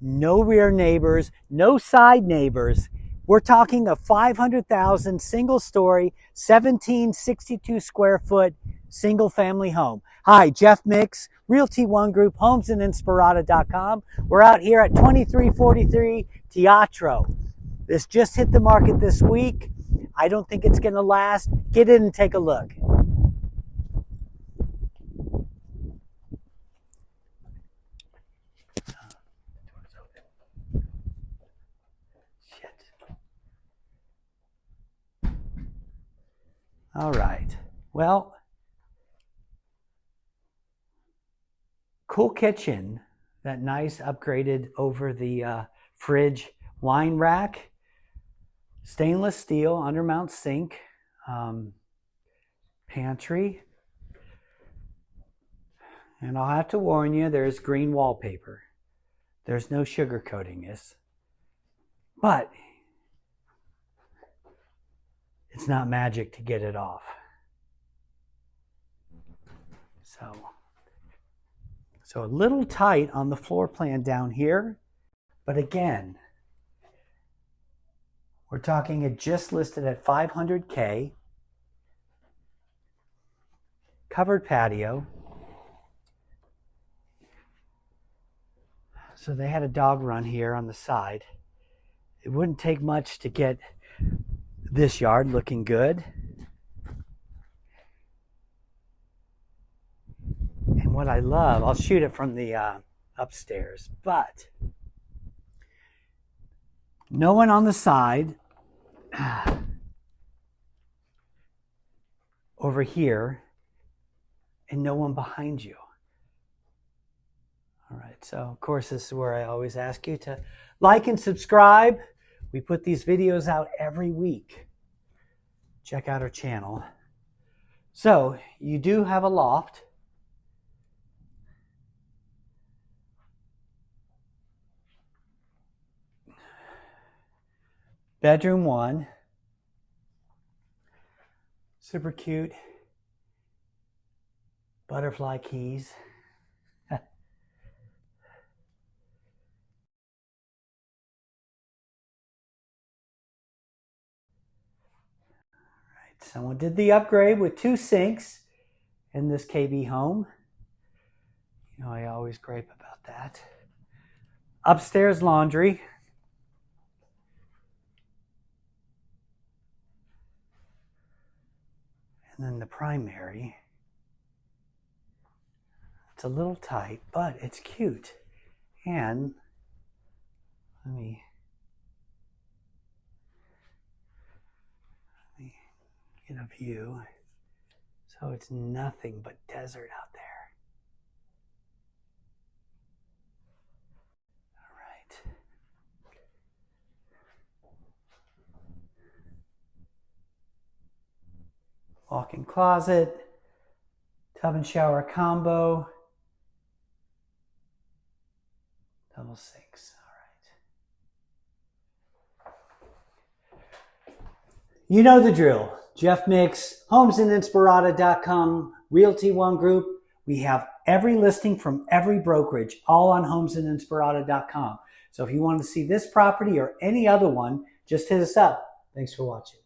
no rear neighbors, no side neighbors. We're talking a 500,000 single story, 1762 square foot single family home. Hi, Jeff Mix, Realty One Group, homesandinspirada.com. We're out here at 2343 Teatro. This just hit the market this week. I don't think it's going to last. Get in and take a look. All right. Well, cool kitchen. That nice upgraded over the fridge wine rack. Stainless steel undermount sink. Pantry. And I'll have to warn you, there's green wallpaper. There's no sugarcoating this. But it's not magic to get it off. So a little tight on the floor plan down here. But again, we're talking it just listed at $500K. Covered patio. So they had a dog run here on the side. It wouldn't take much to get this yard looking good. And what I love, I'll shoot it from the upstairs, but no one on the side over here, and no one behind you. All right, so of course this is where I always ask you to like and subscribe. We put these videos out every week. Check out our channel. So you do have a loft. Bedroom 1. Super cute. Butterfly keys. Someone did the upgrade with 2 sinks in this KB home. You know, I always gripe about that. Upstairs laundry. And then the primary. It's a little tight, but it's cute. And let me get a view. So it's nothing but desert out there. All right. Walk-in closet, tub and shower combo, double sinks. All right. You know the drill. Jeff Mix, homesandinspirada.com, Realty One Group. We have every listing from every brokerage, all on homesandinspirada.com. So if you want to see this property or any other one, just hit us up. Thanks for watching.